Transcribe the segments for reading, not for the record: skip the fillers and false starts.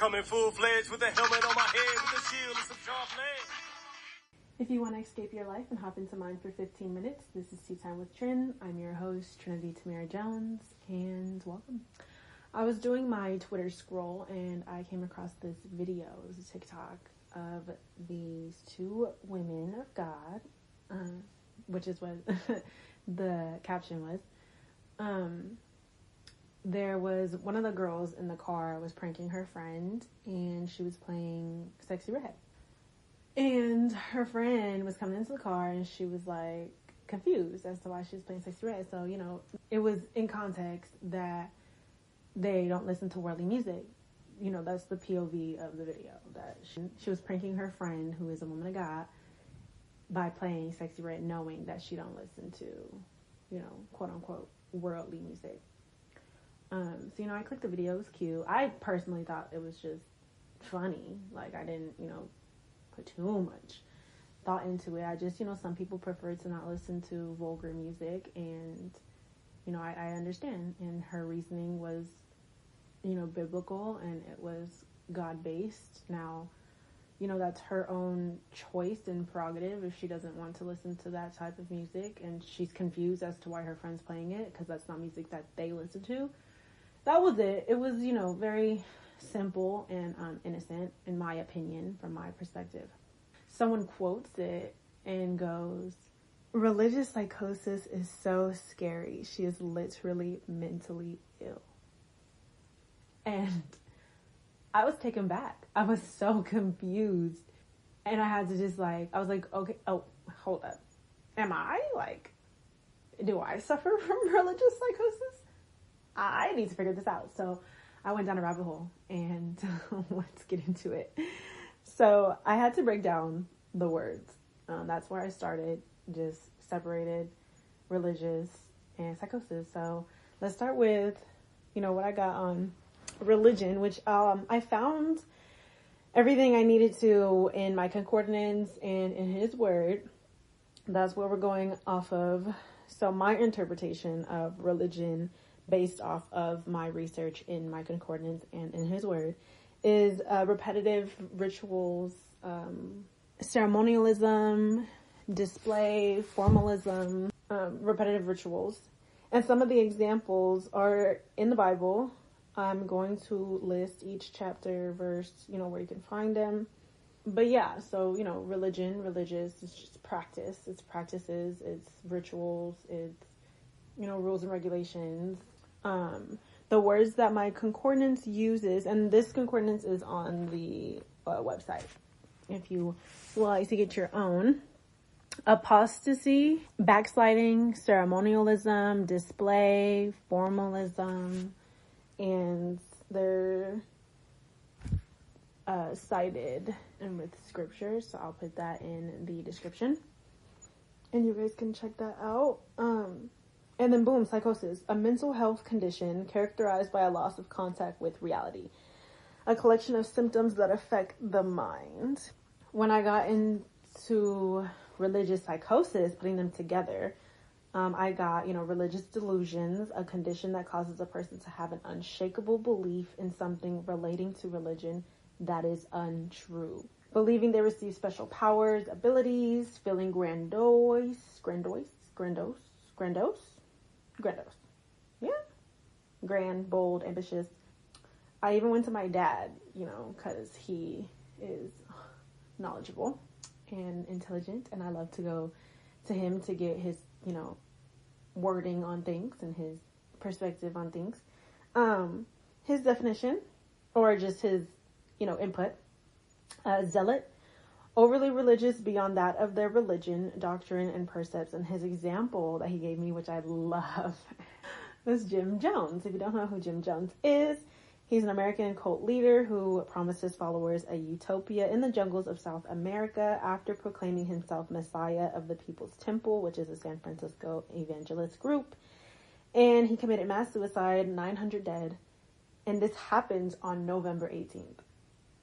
coming full-fledged with a helmet on my head with a shield and some sharp legs. If you want to escape your life and hop into mine for 15 minutes, this is Tea Time with Trin. I'm your host, Trinity Tamara Jones, and welcome. I was doing my Twitter scroll and I came across this video. It was a TikTok of these two women of God, which is what the caption was. There was one of the girls in the car was pranking her friend, and she was playing Sexy Red. And her friend was coming into the car, and she was like confused as to why she was playing Sexy Red. So, you know, it was in context that they don't listen to worldly music. You know, that's the POV of the video, that she was pranking her friend, who is a woman of God, by playing Sexy Red, knowing that she don't listen to, you know, quote unquote, worldly music. So, you know, I clicked the video. It was cute. I personally thought it was just funny. Like, I didn't, you know, put too much thought into it. I just, you know, some people prefer to not listen to vulgar music, and, you know, I understand. And her reasoning was, you know, biblical, and it was God-based. Now, you know, that's her own choice and prerogative if she doesn't want to listen to that type of music, and she's confused as to why her friend's playing it, because that's not music that they listen to. That was it. It was, you know, very simple and innocent, in my opinion, from my perspective. Someone quotes it and goes, "Religious psychosis is so scary. She is literally mentally ill." And I was taken back. I was so confused. And I had to just I was like, okay, oh, hold up. Do I suffer from religious psychosis? I need to figure this out. So I went down a rabbit hole, and let's get into it. So I had to break down the words. That's where I started, just separated religious and psychosis. So let's start with, you know, what I got on religion, which I found everything I needed to in my concordance and in his word. That's where we're going off of. So my interpretation of religion, based off of my research in my concordance and in his word, is repetitive rituals, ceremonialism, display, formalism, repetitive rituals. And some of the examples are in the Bible. I'm going to list each chapter, verse, you know, where you can find them. But yeah, so, you know, religious, it's just practice. It's practices, it's rituals, it's, you know, rules and regulations. The words that my concordance uses, and this concordance is on the website, if you would like to get your own: apostasy, backsliding, ceremonialism, display, formalism, and they're cited and with scripture, so I'll put that in the description, and you guys can check that out. And then boom, psychosis, a mental health condition characterized by a loss of contact with reality, a collection of symptoms that affect the mind. When I got into religious psychosis, putting them together, I got, you know, religious delusions, a condition that causes a person to have an unshakable belief in something relating to religion that is untrue. Believing they receive special powers, abilities, feeling grandiose. Yeah. Grand, bold, ambitious. I even went to my dad, you know, because he is knowledgeable and intelligent, and I love to go to him to get his, you know, wording on things and his perspective on things. His definition, or just his, you know, input: zealot, overly religious beyond that of their religion, doctrine, and precepts. And his example that he gave me, which I love, was Jim Jones. If you don't know who Jim Jones is, he's an American cult leader who promised his followers a utopia in the jungles of South America after proclaiming himself Messiah of the People's Temple, which is a San Francisco evangelist group. And he committed mass suicide, 900 dead. And this happened on November 18th,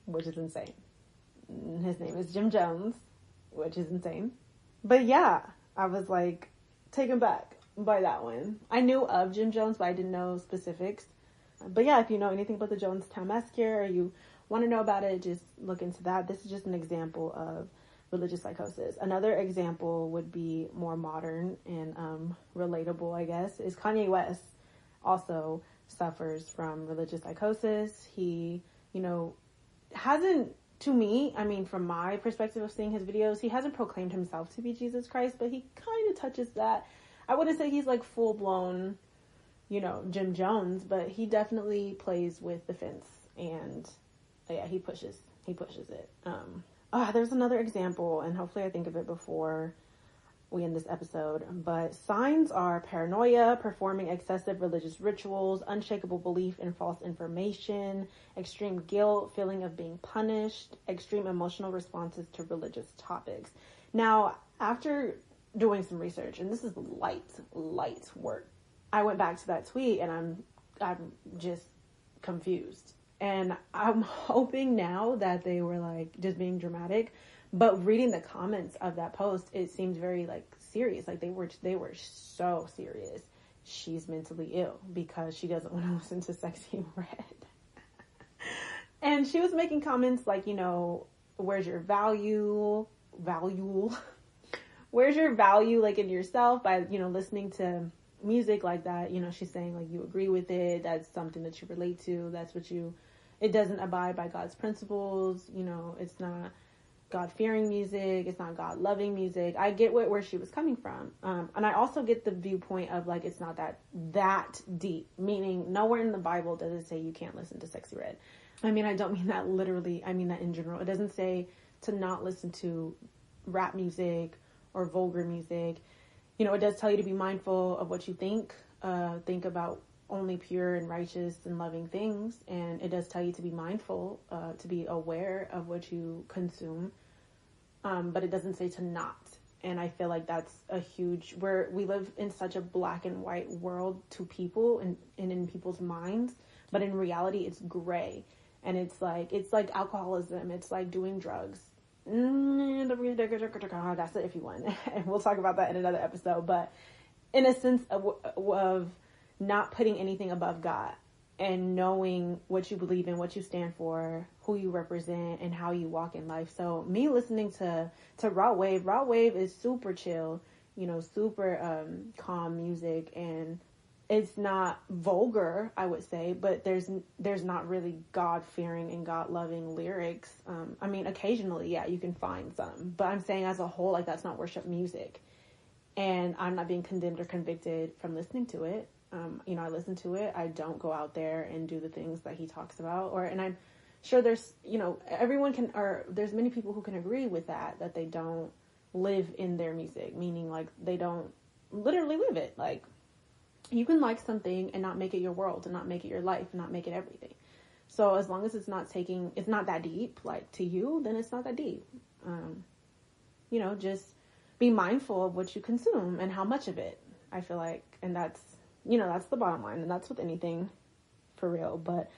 which is insane. His name is Jim Jones, which is insane. But yeah, I was like taken back by that one. I knew of Jim Jones, but I didn't know specifics. But yeah, if you know anything about the Jonestown Massacre, or you want to know about it, just look into that. This is just an example of religious psychosis. Another example would be more modern and relatable, I guess, is Kanye West also suffers from religious psychosis. He, hasn't, to me, I mean, from my perspective of seeing his videos, he hasn't proclaimed himself to be Jesus Christ, but he kind of touches that. I wouldn't say he's like full blown, Jim Jones, but he definitely plays with the fence, and yeah, he pushes it. There's another example, and hopefully I think of it before we end this episode, but signs are paranoia, performing excessive religious rituals, unshakable belief in false information, extreme guilt, feeling of being punished, extreme emotional responses to religious topics. Now, after doing some research, and this is light work, I went back to that tweet and I'm just confused. And I'm hoping now that they were like just being dramatic, but reading the comments of that post, it seemed very like serious. Like they were so serious. She's mentally ill because she doesn't want to listen to Sexy Red. And she was making comments like, where's your value? Where's your value like in yourself by, listening to music like that? She's saying like you agree with it. That's something that you relate to. It doesn't abide by God's principles. It's not God-fearing music. It's not God-loving music. I get where she was coming from. And I also get the viewpoint of like, it's not that deep, meaning nowhere in the Bible does it say you can't listen to Sexy Red. I mean, I don't mean that literally. I mean that in general. It doesn't say to not listen to rap music or vulgar music. It does tell you to be mindful of what you think about only pure and righteous and loving things. And it does tell you to be mindful, to be aware of what you consume. But it doesn't say to not. And I feel like that's a huge, we live in such a black and white world to people and in people's minds, but in reality it's gray. And it's like alcoholism. It's like doing drugs. That's it if you want. And we'll talk about that in another episode. But in a sense of not putting anything above God and knowing what you believe in, what you stand for, who you represent, and how you walk in life. So me listening to Raw Wave is super chill, super calm music, and it's not vulgar, I would say, but there's not really God-fearing and God-loving lyrics. I mean, occasionally, yeah, you can find some, but I'm saying as a whole, like, that's not worship music. And I'm not being condemned or convicted from listening to it. I listen to it. I don't go out there and do the things that he talks about, and I'm sure there's, everyone can, or there's many people who can agree with that they don't live in their music, meaning like they don't literally live it. Like, you can like something and not make it your world, and not make it your life, and not make it everything. So as long as it's not that deep, like to you, then it's not that deep. Just be mindful of what you consume and how much of it, I feel like. And that's the bottom line. And that's with anything for real. But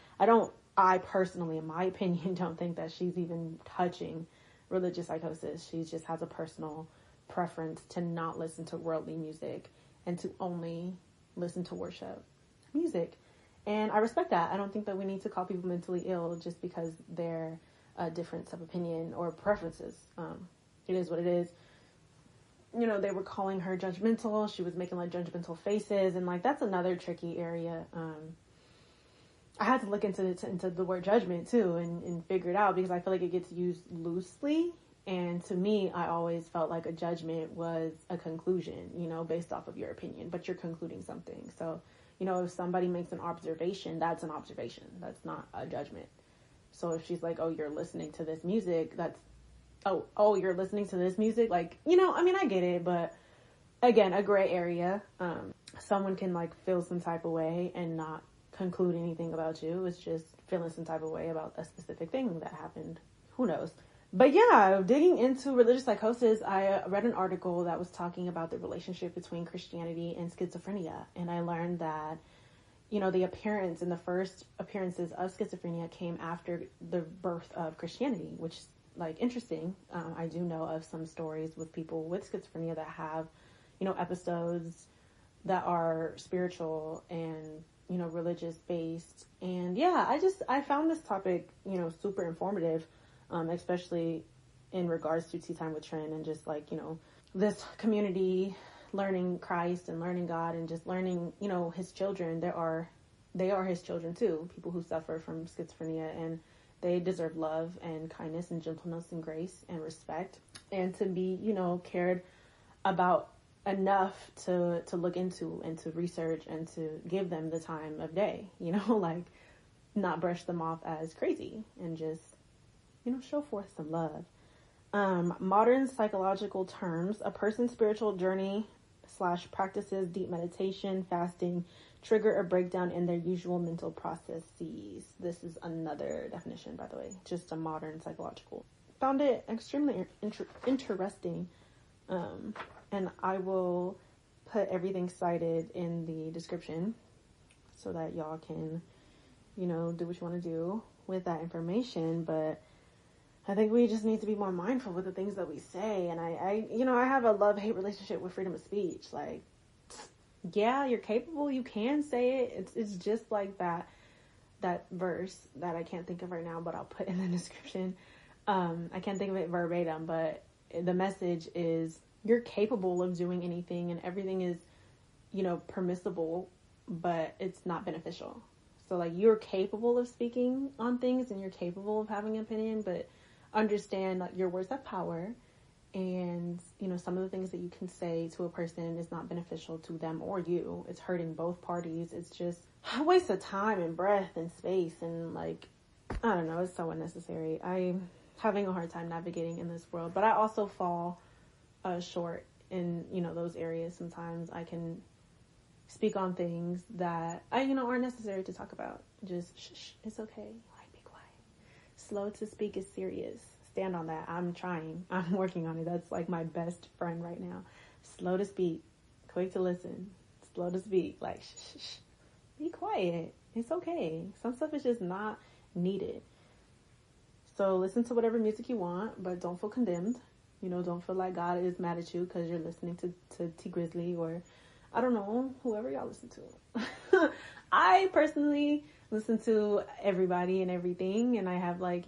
I personally, in my opinion, don't think that she's even touching religious psychosis. She just has a personal preference to not listen to worldly music and to only listen to worship music. And I respect that. I don't think that we need to call people mentally ill just because they're a difference of opinion or preferences. It is what it is. They were calling her judgmental. She was making like judgmental faces, and like that's another tricky area. I had to look into the word judgment too and figure it out, because I feel like it gets used loosely. And to me, I always felt like a judgment was a conclusion, based off of your opinion, but you're concluding something. So, if somebody makes an observation, that's an observation. That's not a judgment. So if she's like, oh, you're listening to this music, you're listening to this music. Like, I get it, but again, a gray area. Someone can like feel some type of way and not conclude anything about you. It's just feeling some type of way about a specific thing that happened. Who knows? But yeah, digging into religious psychosis, I read an article that was talking about the relationship between Christianity and schizophrenia. And I learned that, the appearance and the first appearances of schizophrenia came after the birth of Christianity, which is like interesting. I do know of some stories with people with schizophrenia that have, episodes that are spiritual and religious based. And yeah, I found this topic, super informative, especially in regards to Tea Time with Trin and just like, this community learning Christ and learning God and just learning, his children. They are his children too, people who suffer from schizophrenia, and they deserve love and kindness and gentleness and grace and respect, and to be, cared about enough to look into and to research and to give them the time of day, like not brush them off as crazy and just, show forth some love. Modern psychological terms: a person's spiritual journey / practices deep meditation, fasting, trigger a breakdown in their usual mental processes. This is another definition, by the way, just a modern psychological. Found it extremely interesting. And I will put everything cited in the description so that y'all can, do what you want to do with that information. But I think we just need to be more mindful with the things that we say. And I have a love-hate relationship with freedom of speech. Like, yeah, you're capable. You can say it. It's just like that verse that I can't think of right now, but I'll put in the description. I can't think of it verbatim, but the message is you're capable of doing anything, and everything is, permissible, but it's not beneficial. So like, you're capable of speaking on things and you're capable of having an opinion, but understand that your words have power. And, some of the things that you can say to a person is not beneficial to them or you. It's hurting both parties. It's just a waste of time and breath and space. And like, I don't know, it's so unnecessary. I'm having a hard time navigating in this world, but I also fall short in, those areas. Sometimes I can speak on things that aren't necessary to talk about. Just shh, it's okay. Like, be quiet. Slow to speak is serious. Stand on that. I'm trying. I'm working on it. That's like my best friend right now. Slow to speak, quick to listen, slow to speak. Like, shh. Be quiet. It's okay. Some stuff is just not needed. So listen to whatever music you want, but don't feel condemned. Don't feel like God is mad at you because you're listening to T Grizzly or, I don't know, whoever y'all listen to. I personally listen to everybody and everything, and I have like,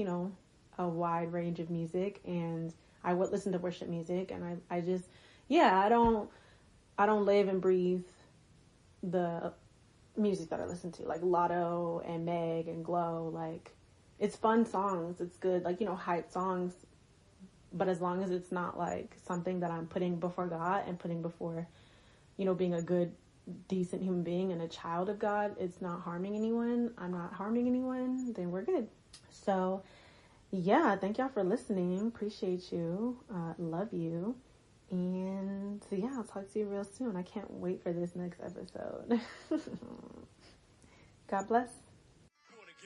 a wide range of music, and I would listen to worship music, and I just, I don't live and breathe the music that I listen to, like Lotto and Meg and Glow. Like, it's fun songs, it's good, like, hype songs, but as long as it's not like something that I'm putting before God and putting before, being a good, decent human being and a child of God, it's not harming anyone, I'm not harming anyone, then we're good. So yeah, thank y'all for listening. Appreciate you. Love you. And so, I'll talk to you real soon. I can't wait for this next episode. God bless.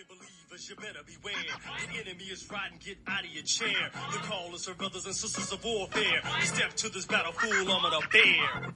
Believers, you better beware. The enemy is riding, get out of your chair. The callers are brothers and sisters of warfare. Step to this battle full armor of bear.